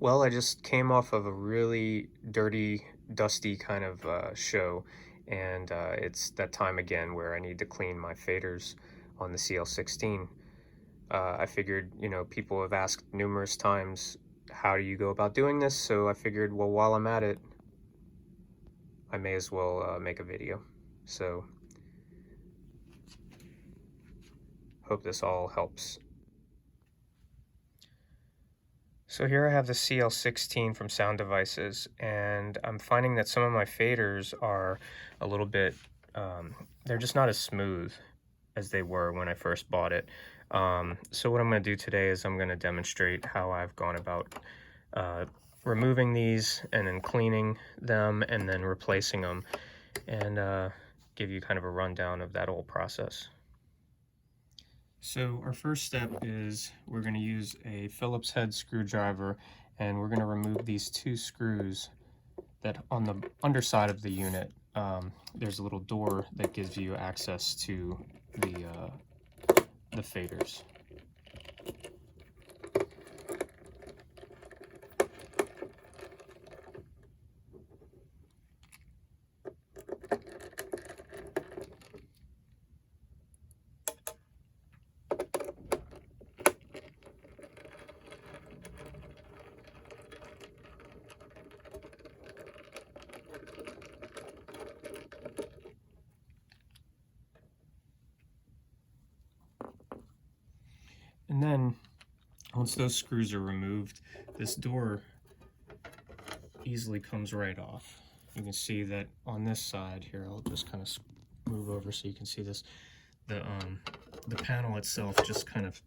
Well, I just came off of a really dirty, dusty kind of show, and it's that time again where I need to clean my faders on the CL-16. I figured, people have asked numerous times, how do you go about doing this? So I figured, well, while I'm at it, I may as well make a video. So, hope this all helps. So here I have the CL-16 from Sound Devices, and I'm finding that some of my faders are a little bit, they're just not as smooth as they were when I first bought it. So what I'm going to do today is I'm going to demonstrate how I've gone about removing these and then cleaning them and then replacing them, and give you kind of a rundown of that whole process. So our first step is we're going to use a Phillips head screwdriver, and we're going to remove these two screws that on the underside of the unit. There's a little door that gives you access to the faders. And then, once those screws are removed, this door easily comes right off. You can see that on this side here, I'll just kind of move over so you can see this. The panel itself just kind of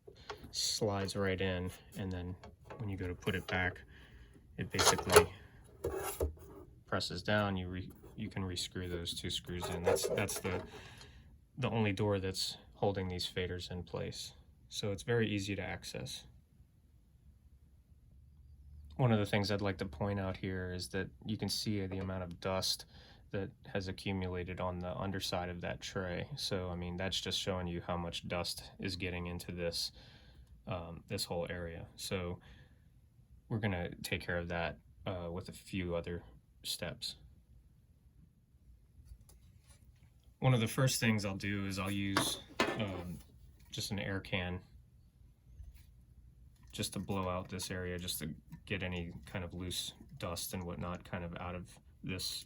slides right in, and then when you go to put it back, it basically presses down. You can rescrew those two screws in. That's the only door that's holding these faders in place. So it's very easy to access. One of the things I'd like to point out here is that you can see the amount of dust that has accumulated on the underside of that tray. So I mean, that's just showing you how much dust is getting into this this whole area. So we're gonna take care of that with a few other steps. One of the first things I'll do is I'll use just an air can just to blow out this area, just to get any kind of loose dust and whatnot kind of out of this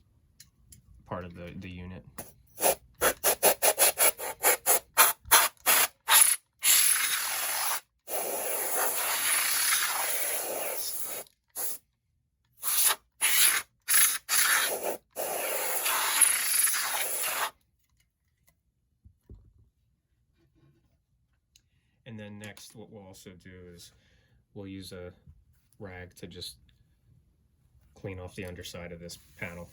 part of the unit. And then next, what we'll also do is we'll use a rag to just clean off the underside of this panel.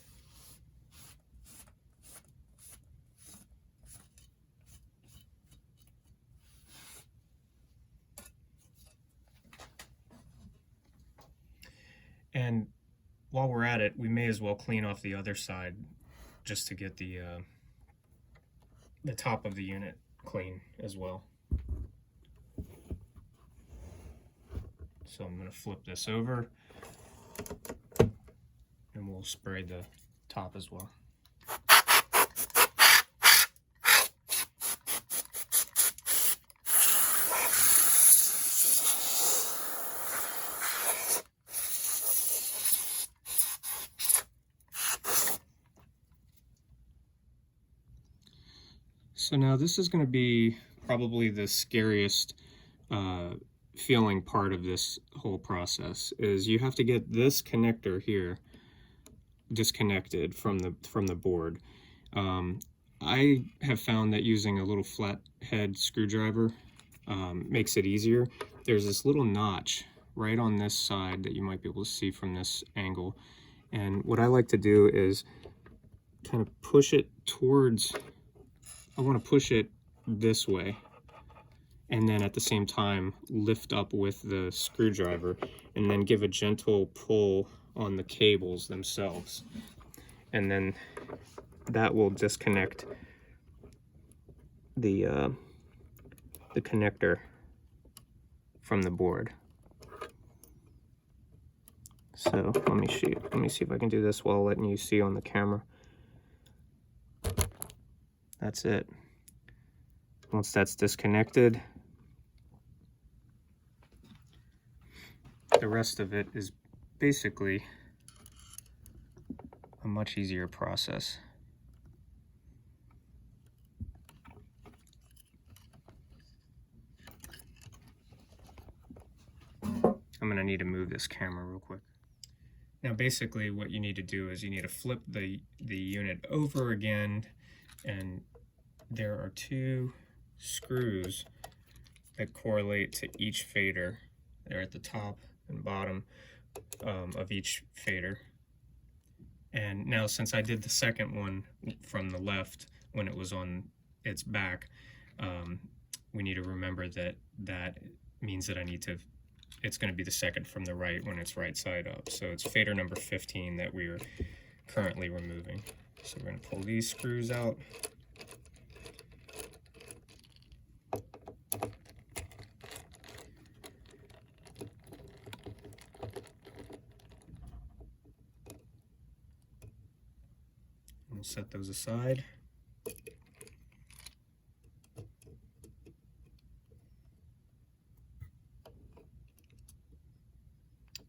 And while we're at it, we may as well clean off the other side just to get the top of the unit clean as well. So I'm going to flip this over, and we'll spray the top as well. So now this is going to be probably the scariest feeling part of this whole process, is you have to get this connector here disconnected from the board. I have found that using a little flat head screwdriver makes it easier. There's this little notch right on this side that you might be able to see from this angle, and what I like to do is kind of push it towards, I want to push it this way, and then at the same time lift up with the screwdriver and then give a gentle pull on the cables themselves, and then that will disconnect the connector from the board. So let me see if I can do this while letting you see on the camera. That's it. Once that's disconnected, the rest of it is basically a much easier process. I'm going to need to move this camera real quick. Now basically what you need to do is you need to flip the unit over again, and there are 2 screws that correlate to each fader. They're at the top and bottom of each fader. And now since I did the second one from the left when it was on its back, we need to remember that that means that it's going to be the second from the right when it's right side up. So it's fader number 15 that we are currently removing. So we're going to pull these screws out. We'll set those aside. All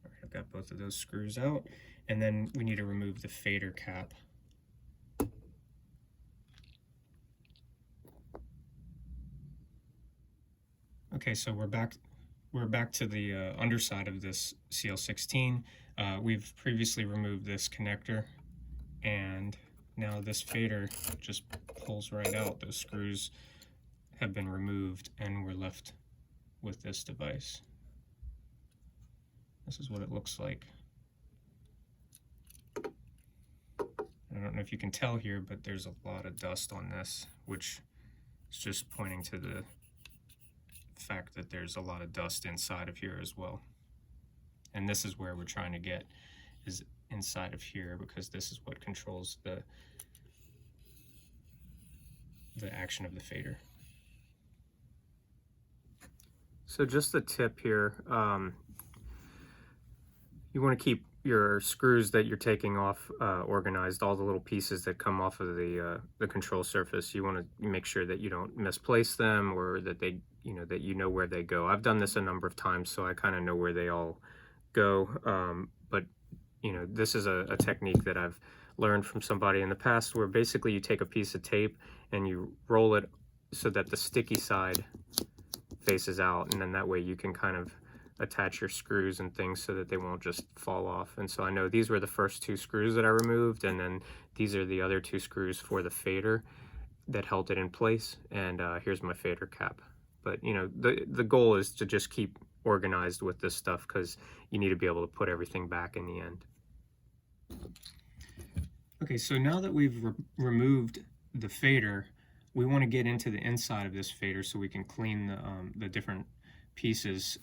right, I've got both of those screws out, and then we need to remove the fader cap. Okay, so we're back to the underside of this CL-16. We've previously removed this connector, and now this fader just pulls right out. Those screws have been removed and we're left with this device. This is what it looks like. I don't know if you can tell here, but there's a lot of dust on this, which is just pointing to the fact that there's a lot of dust inside of here as well. And this is where we're trying to get, is inside of here, because this is what controls the action of the fader. So just a tip here, you want to keep your screws that you're taking off organized. All the little pieces that come off of the control surface, you want to make sure that you don't misplace them, or that they, that you know where they go. I've done this a number of times, so I kind of know where they all go. But this is a technique that I've learned from somebody in the past, where basically you take a piece of tape and you roll it so that the sticky side faces out, and then that way you can kind of attach your screws and things so that they won't just fall off. And so I know these were the first 2 screws that I removed, and then these are the other 2 screws for the fader that held it in place. And here's my fader cap. But the goal is to just keep organized with this stuff, because you need to be able to put everything back in the end. Okay, so now that we've removed the fader, we want to get into the inside of this fader so we can clean the different pieces,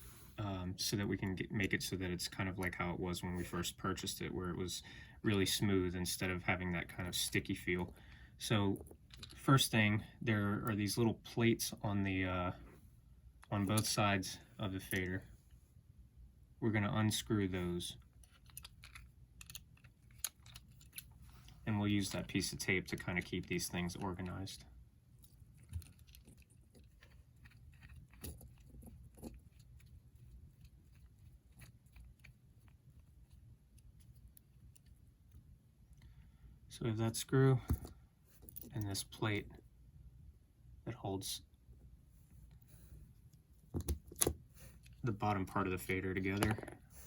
so that we can make it so that it's kind of like how it was when we first purchased it, where it was really smooth instead of having that kind of sticky feel. So first thing, there are these little plates on the on both sides of the fader. We're going to unscrew those, and we'll use that piece of tape to kind of keep these things organized. So we have that screw and this plate that holds the bottom part of the fader together.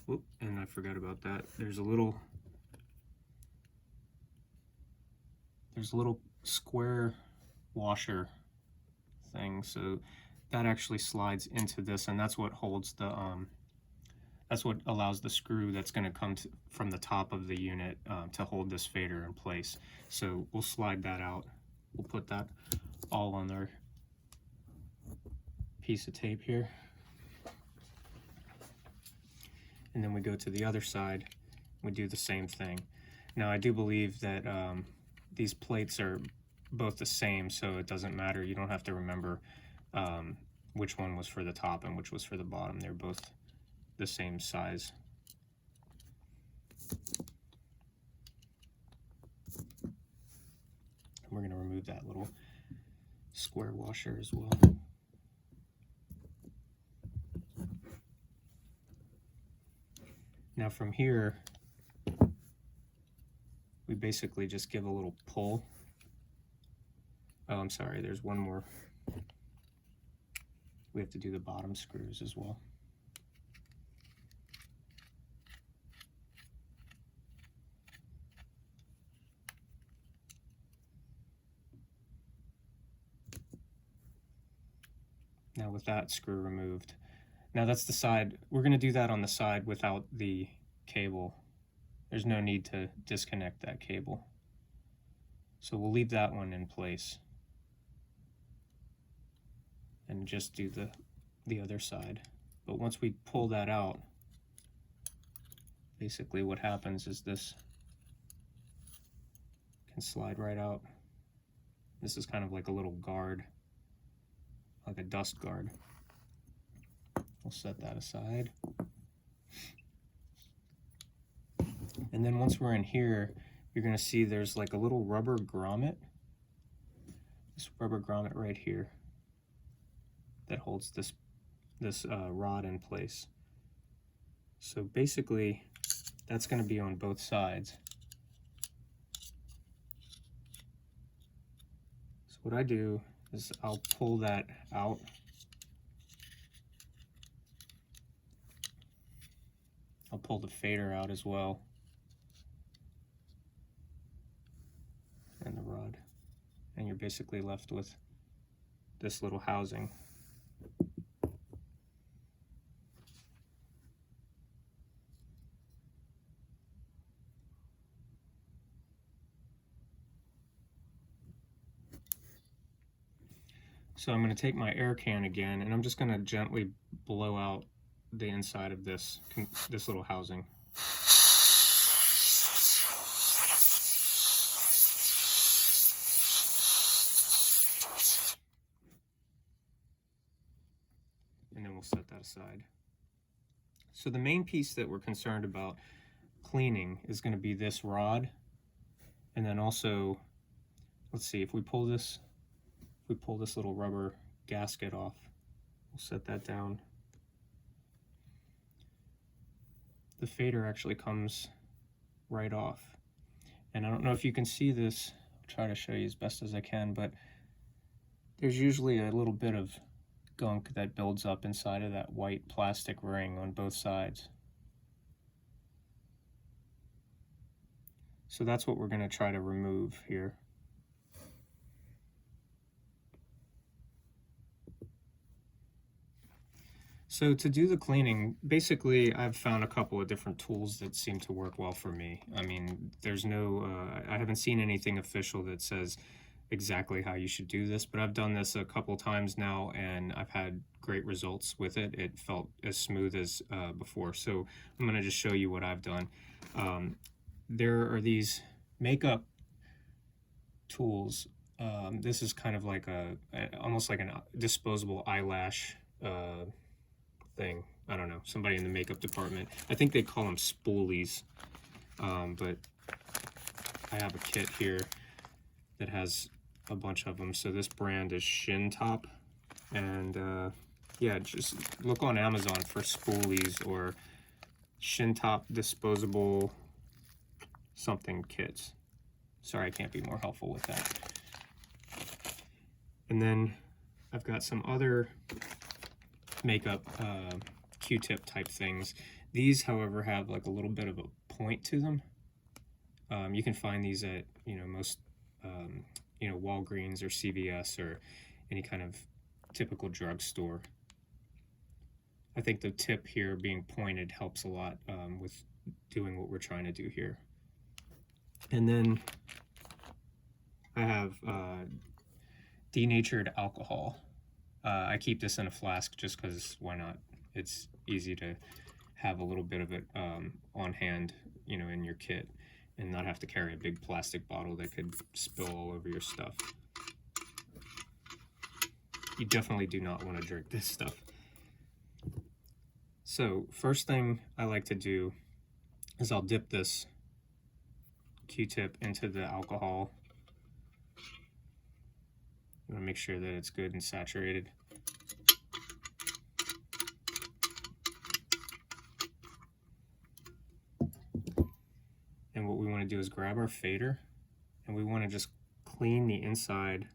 Whoop, and I forgot about that. There's a little square washer thing, so that actually slides into this, and that's what holds the that's what allows the screw that's going to come from the top of the unit to hold this fader in place. So we'll slide that out. We'll put that all on our piece of tape here. And then we go to the other side, we do the same thing. Now I do believe that these plates are both the same, so it doesn't matter. You don't have to remember which one was for the top and which was for the bottom. They're both the same size. We're going to remove that little square washer as well. Now from here, we basically just give a little pull. Oh, I'm sorry, there's one more. We have to do the bottom screws as well. Now with that screw removed, now that's the side. We're going to do that on the side without the cable. There's no need to disconnect that cable. So we'll leave that one in place and just do the other side. But once we pull that out, basically what happens is this can slide right out. This is kind of like a little guard, like a dust guard. We'll set that aside. And then once we're in here, you're going to see there's like a little rubber grommet. This rubber grommet right here that holds this rod in place. So basically, that's going to be on both sides. So what I do is I'll pull that out. I'll pull the fader out as well. And the rod. And you're basically left with this little housing. So I'm going to take my air can again, and I'm just going to gently blow out the inside of this little housing. And then we'll set that aside. So the main piece that we're concerned about cleaning is going to be this rod, and then also, let's see, if we pull this little rubber gasket off, we'll set that down. The fader actually comes right off. And I don't know if you can see this, I'll try to show you as best as I can, but there's usually a little bit of gunk that builds up inside of that white plastic ring on both sides. So that's what we're going to try to remove here. So to do the cleaning, basically I've found a couple of different tools that seem to work well for me. I mean, there's no, I haven't seen anything official that says exactly how you should do this, but I've done this a couple times now and I've had great results with it. It felt as smooth as before. So I'm going to just show you what I've done. There are these makeup tools. This is kind of like almost like a disposable eyelash thing. I don't know, somebody in the makeup department. I think they call them spoolies, but I have a kit here that has a bunch of them. So this brand is Shin Top, and yeah, just look on Amazon for spoolies or Shin Top disposable something kits. Sorry, I can't be more helpful with that. And then I've got some other makeup Q-tip type things. These, however, have like a little bit of a point to them. You can find these at most Walgreens or CVS or any kind of typical drugstore. I think the tip here being pointed helps a lot with doing what we're trying to do here. And then I have Denatured Alcohol. I keep this in a flask just because why not? It's easy to have a little bit of it on hand, in your kit and not have to carry a big plastic bottle that could spill all over your stuff. You definitely do not want to drink this stuff. So first thing I like to do is I'll dip this Q-tip into the alcohol. You want to make sure that it's good and saturated. And what we want to do is grab our fader, and we want to just clean the inside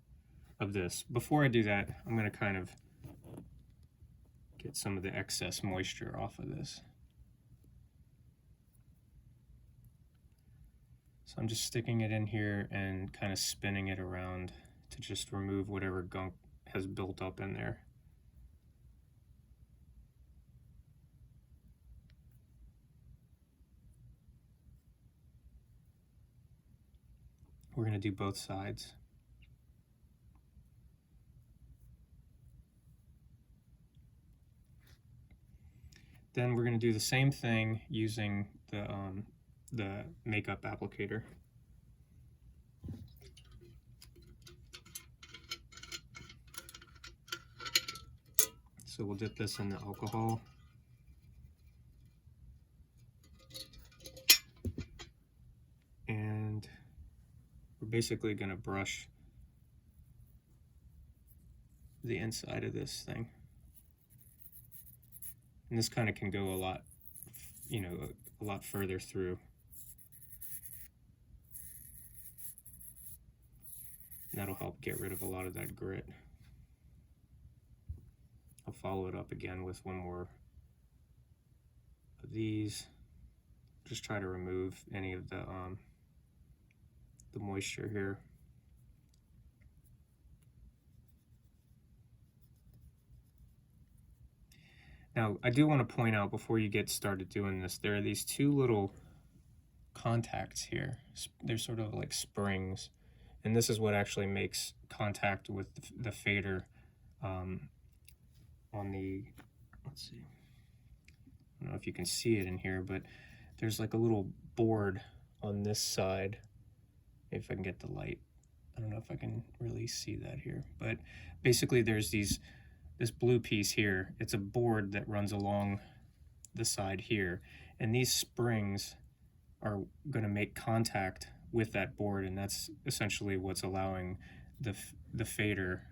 of this. Before I do that, I'm going to kind of get some of the excess moisture off of this. So I'm just sticking it in here and kind of spinning it around to just remove whatever gunk has built up in there. We're going to do both sides. Then we're going to do the same thing using the makeup applicator. So we'll dip this in the alcohol. And we're basically going to brush the inside of this thing. And this kind of can go a lot, you know, a lot further through. And that'll help get rid of a lot of that grit. I'll follow it up again with one more of these. Just try to remove any of the moisture here. Now, I do want to point out before you get started doing this, there are these two little contacts here. They're sort of like springs, and this is what actually makes contact with the fader on the, let's see, I don't know if you can see it in here, but there's like a little board on this side. If I can get the light, I don't know if I can really see that here, but basically there's this blue piece here. It's a board that runs along the side here, and these springs are going to make contact with that board, and that's essentially what's allowing the fader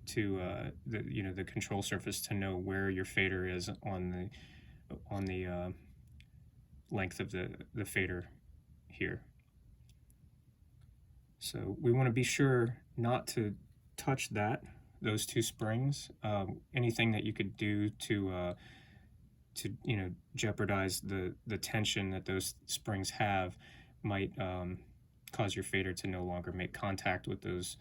to the control surface to know where your fader is on the length of the fader here. So we want to be sure not to touch those two springs. Anything that you could do to jeopardize the tension that those springs have might cause your fader to no longer make contact with those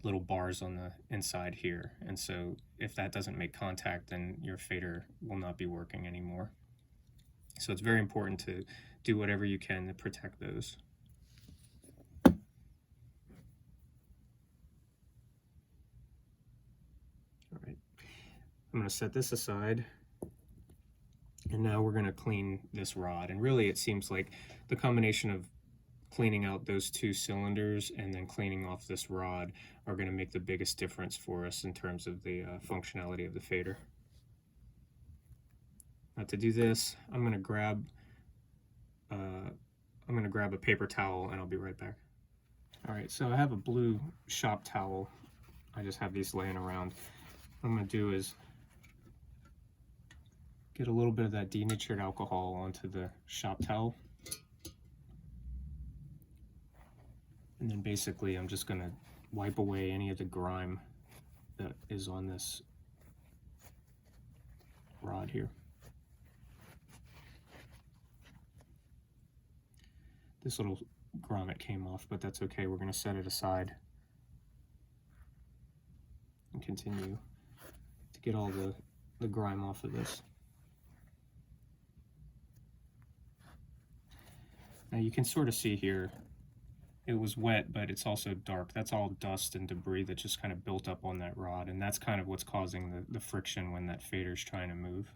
little bars on the inside here. And so if that doesn't make contact, then your fader will not be working anymore. So it's very important to do whatever you can to protect those. All right, I'm going to set this aside, and now we're going to clean this rod. And really it seems like the combination of cleaning out those two cylinders and then cleaning off this rod are going to make the biggest difference for us in terms of the functionality of the fader. Now to do this, I'm going to grab a paper towel, and I'll be right back. All right, so I have a blue shop towel. I just have these laying around. What I'm going to do is get a little bit of that denatured alcohol onto the shop towel. And then basically I'm just going to wipe away any of the grime that is on this rod here. This little grommet came off, but that's okay. We're going to set it aside and continue to get all the grime off of this. Now you can sort of see here, it was wet, but it's also dark. That's all dust and debris that just kind of built up on that rod, and that's kind of what's causing the friction when that fader's trying to move.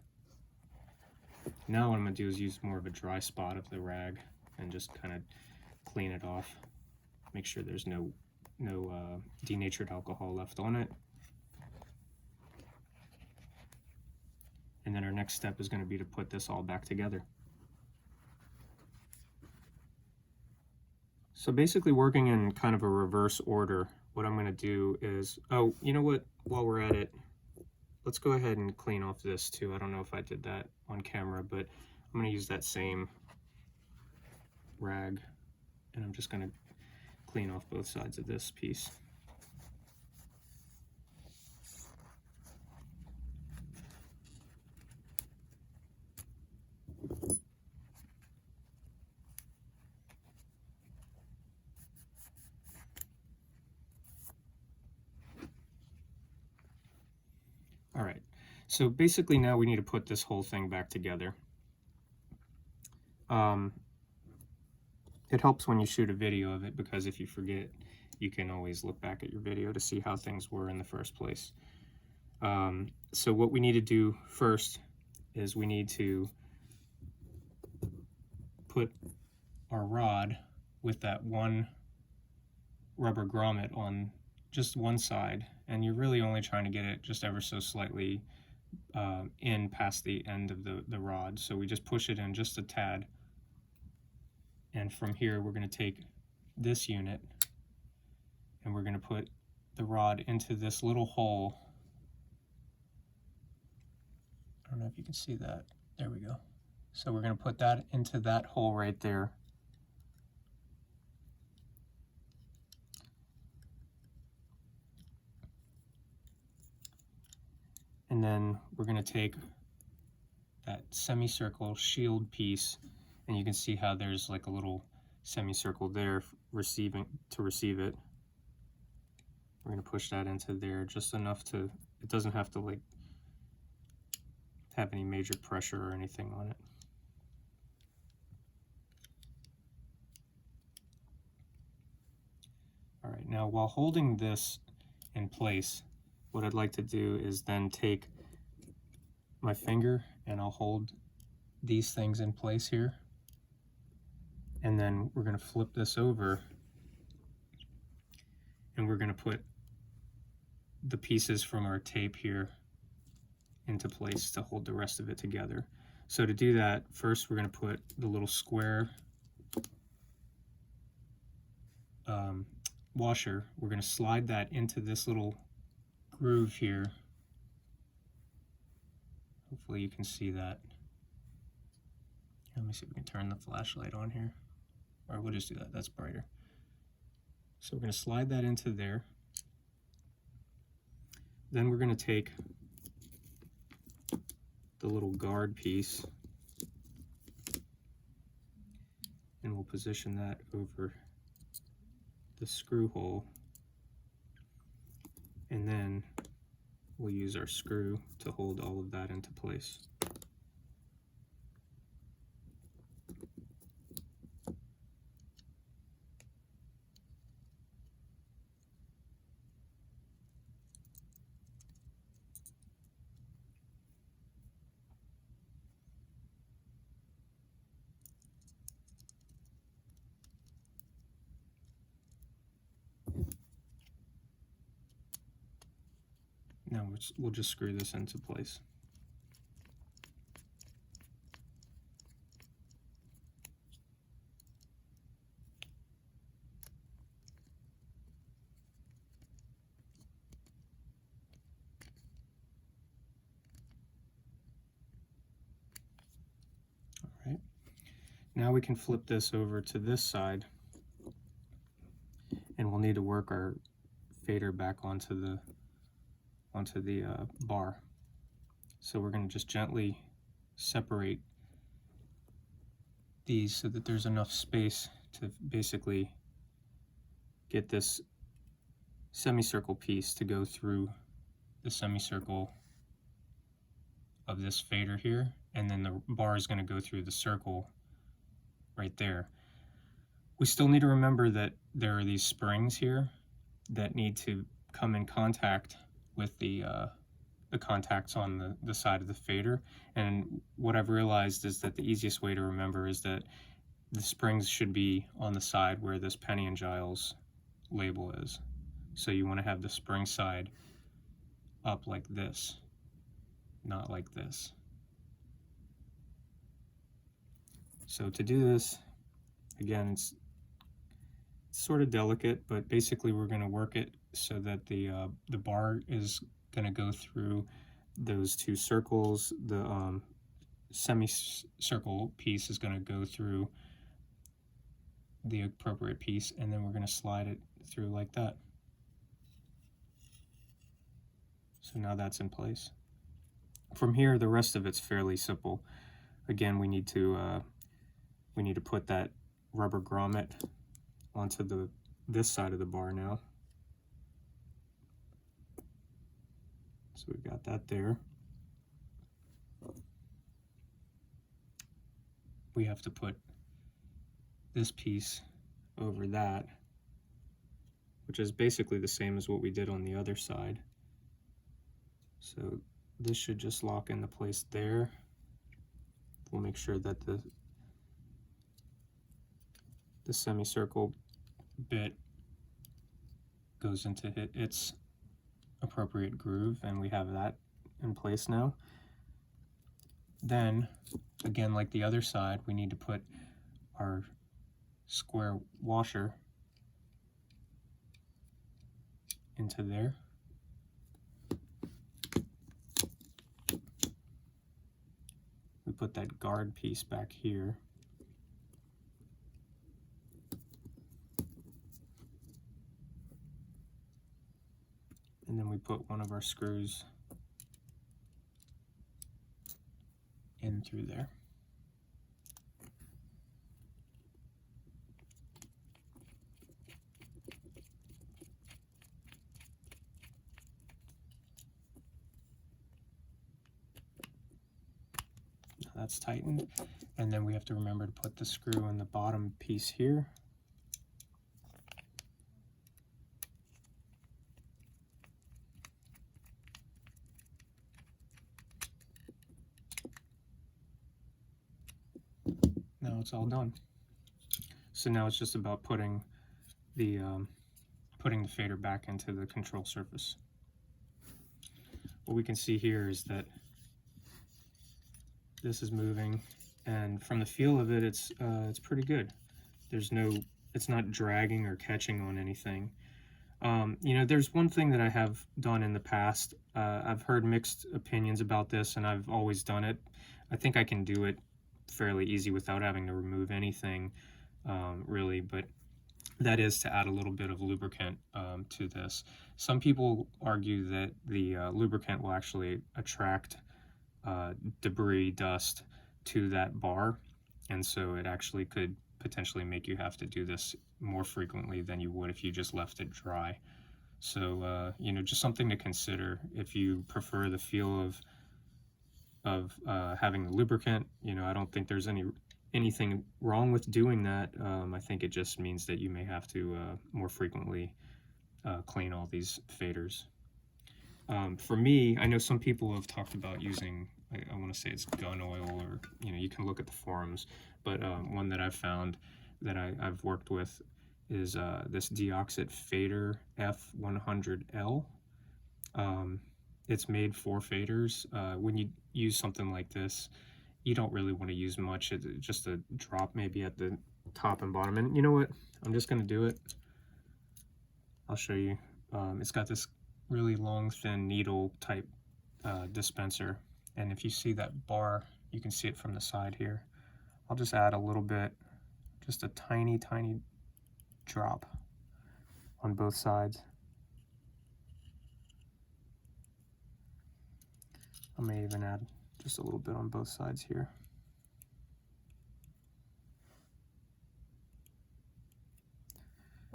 Now what I'm going to do is use more of a dry spot of the rag and just kind of clean it off. Make sure there's no denatured alcohol left on it. And then our next step is going to be to put this all back together. So basically working in kind of a reverse order, what I'm going to do is, oh, you know what, while we're at it, let's go ahead and clean off this too. I don't know if I did that on camera, but I'm going to use that same rag, and I'm just going to clean off both sides of this piece. All right, so basically now we need to put this whole thing back together. It helps when you shoot a video of it, because if you forget, you can always look back at your video to see how things were in the first place. So what we need to do first is we need to put our rod with that one rubber grommet on just one side, and you're really only trying to get it just ever so slightly in past the end of the rod. So we just push it in just a tad, and from here we're going to take this unit and we're going to put the rod into this little hole. I don't know if you can see that. There we go. So we're going to put that into that hole right there. And then we're going to take that semicircle shield piece, and you can see how there's like a little semicircle there to receive it. We're going to push that into there just enough to, it doesn't have to like have any major pressure or anything on it. All right, now while holding this in place, what I'd like to do is then take my finger and I'll hold these things in place here. And then we're going to flip this over and we're going to put the pieces from our tape here into place to hold the rest of it together. So to do that, first we're going to put the little square washer. We're going to slide that into this little groove here. Hopefully you can see that. Let me see if we can turn the flashlight on here. Or we'll just do that, that's brighter. So we're going to slide that into there. Then we're going to take the little guard piece and we'll position that over the screw hole, and then we'll use our screw to hold all of that into place. Now we'll just screw this into place. All right. Now we can flip this over to this side, and we'll need to work our fader back onto the bar. So we're going to just gently separate these so that there's enough space to basically get this semicircle piece to go through the semicircle of this fader here, and then the bar is going to go through the circle right there. We still need to remember that there are these springs here that need to come in contact with the contacts on the side of the fader, and what I've realized is that the easiest way to remember is that the springs should be on the side where this Penny and Giles label is. So you want to have the spring side up like this, not like this. So to do this, again, it's sort of delicate, but basically we're going to work it so that the bar is going to go through those two circles. The semicircle piece is going to go through the appropriate piece, and then we're going to slide it through like that. So now that's in place. From here, the rest of it's fairly simple. Again, we need to put that rubber grommet onto this side of the bar now. So we've got that there. We have to put this piece over that, which is basically the same as what we did on the other side. So this should just lock into place there. We'll make sure that the semicircle bit goes into its appropriate groove, and we have that in place now. Then, again, like the other side, we need to put our square washer into there. We put that guard piece back here. And then we put one of our screws in through there. Now that's tightened, and then we have to remember to put the screw in the bottom piece here. Now it's all done. So now it's just about putting the fader back into the control surface. What we can see here is that this is moving, and from the feel of it, it's pretty good. It's not dragging or catching on anything. You know, there's one thing that I have done in the past. I've heard mixed opinions about this, and I've always done it. I think I can do it fairly easy without having to remove anything, really, but that is to add a little bit of lubricant to this. Some people argue that the lubricant will actually attract debris, dust to that bar, and so it actually could potentially make you have to do this more frequently than you would if you just left it dry. So you know, just something to consider if you prefer the feel of having the lubricant. You know, I don't think there's anything wrong with doing that. I think it just means that you may have to more frequently clean all these faders. For me, I know some people have talked about using, I want to say it's gun oil, or, you know, you can look at the forums, but one that I've found that I've worked with is this Deoxit fader F100L. It's made for faders. When you use something like this, you don't really want to use much. It's just a drop maybe at the top and bottom. And you know what? I'm just going to do it. I'll show you. It's got this really long, thin needle type dispenser. And if you see that bar, you can see it from the side here. I'll just add a little bit, just a tiny, tiny drop on both sides. I may even add just a little bit on both sides here.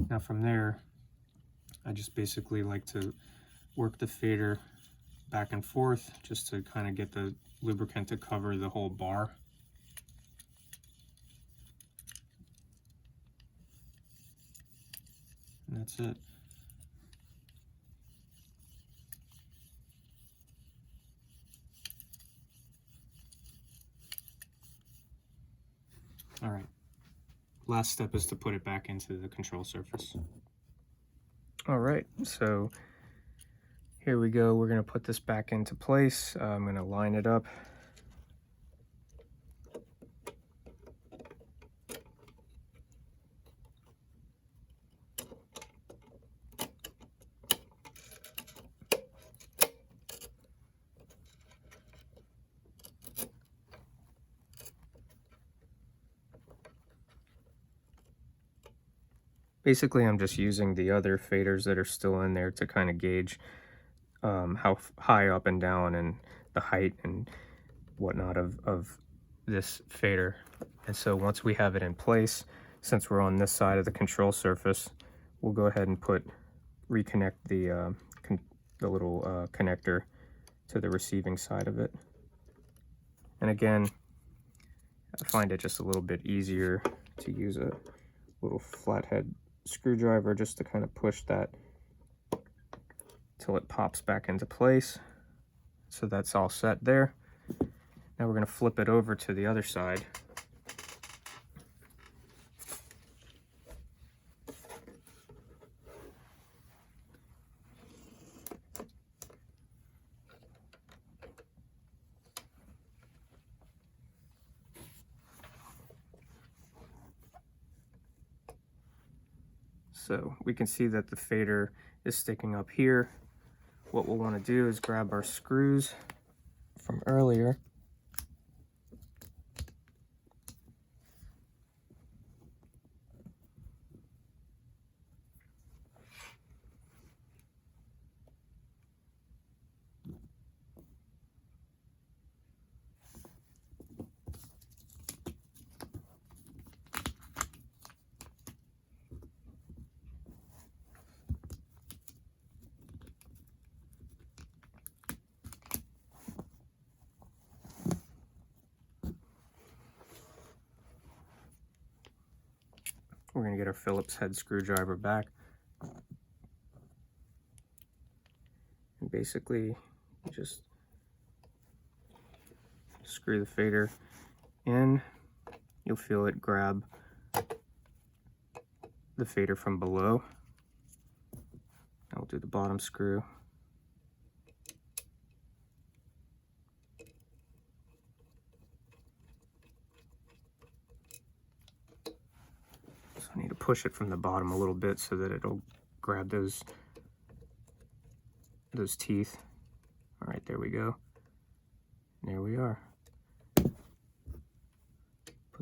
Now from there, I just basically like to work the fader back and forth just to kind of get the lubricant to cover the whole bar. And that's it. All right, last step is to put it back into the control surface. All right, so here we go. We're gonna put this back into place. I'm gonna line it up. Basically, I'm just using the other faders that are still in there to kind of gauge how high up and down and the height and whatnot of this fader. And so once we have it in place, since we're on this side of the control surface, we'll go ahead and reconnect the little connector to the receiving side of it. And again, I find it just a little bit easier to use a little flathead screwdriver just to kind of push that till it pops back into place. So that's all set there. Now we're going to flip it over to the other side. So we can see that the fader is sticking up here. What we'll want to do is grab our screws from earlier. We're going to get our Phillips head screwdriver back. And basically, just screw the fader in. You'll feel it grab the fader from below. I'll do the bottom screw. So I need to push it from the bottom a little bit so that it'll grab those teeth. All right, there we go. There we are. Put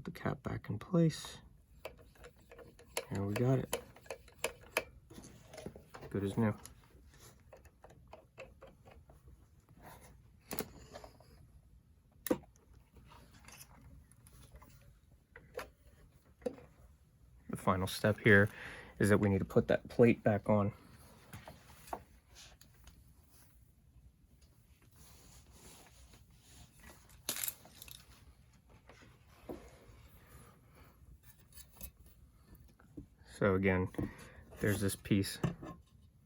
the cap back in place. There we got it. Good as new. The final step here is that we need to put that plate back on. So again, there's this piece,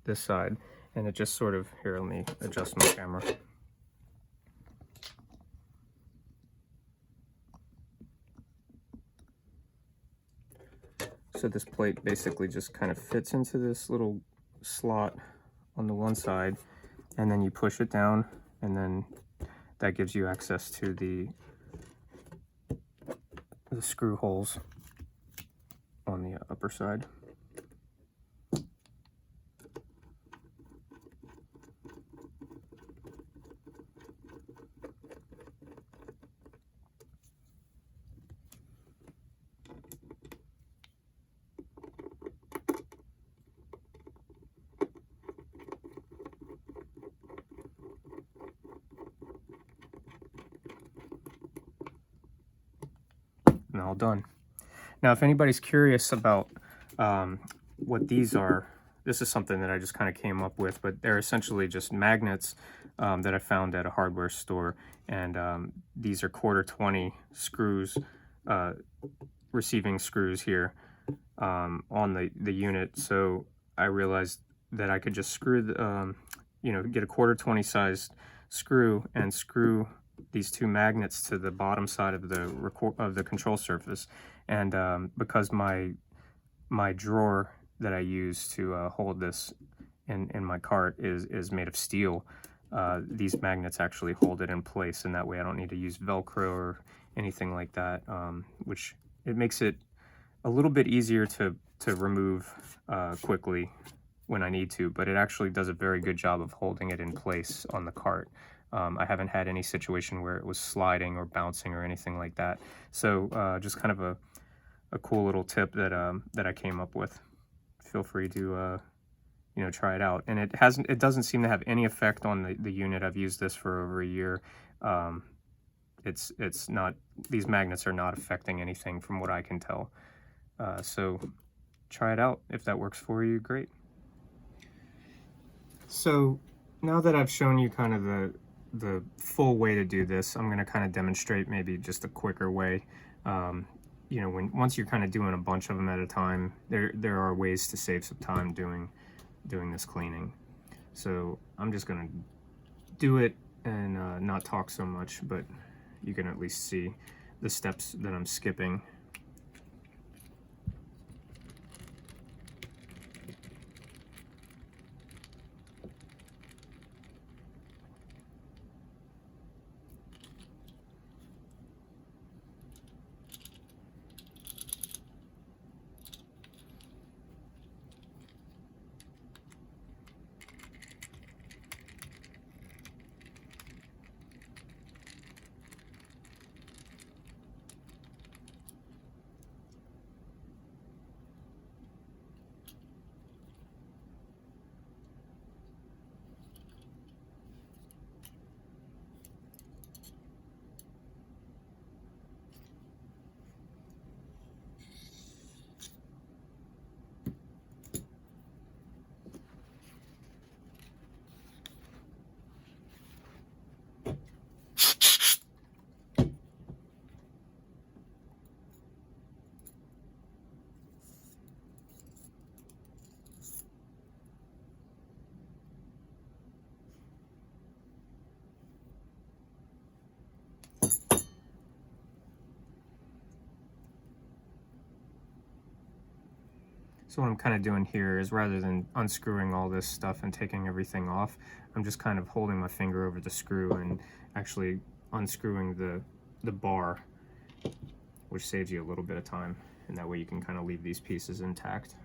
this side, and it just sort of, here, let me adjust my camera. So this plate basically just kind of fits into this little slot on the one side, and then you push it down, and then that gives you access to the screw holes on the upper side. And all done. Now, if anybody's curious about what these are, this is something that I just kind of came up with, but they're essentially just magnets that I found at a hardware store, and these are 1/4 screws, receiving screws here on the unit. So I realized that I could just screw the, get a 1/4 sized screw and screw these two magnets to the bottom side of the control surface. And because my drawer that I use to hold this in my cart is made of steel, these magnets actually hold it in place, and that way I don't need to use Velcro or anything like that, which it makes it a little bit easier to remove quickly when I need to, but it actually does a very good job of holding it in place on the cart. I haven't had any situation where it was sliding or bouncing or anything like that. So just kind of a cool little tip that I came up with. feel free to you know, try it out. And it doesn't seem to have any effect on the unit. I've used this for over a year. It's not, these magnets are not affecting anything from what I can tell. So try it out. If that works for you, great. So now that I've shown you kind of the full way to do this, I'm going to kind of demonstrate maybe just a quicker way. You know, once you're kind of doing a bunch of them at a time, there are ways to save some time doing this cleaning. So I'm just going to do it and not talk so much, but you can at least see the steps that I'm skipping. So what I'm kind of doing here is, rather than unscrewing all this stuff and taking everything off, I'm just kind of holding my finger over the screw and actually unscrewing the bar, which saves you a little bit of time, and that way you can kind of leave these pieces intact.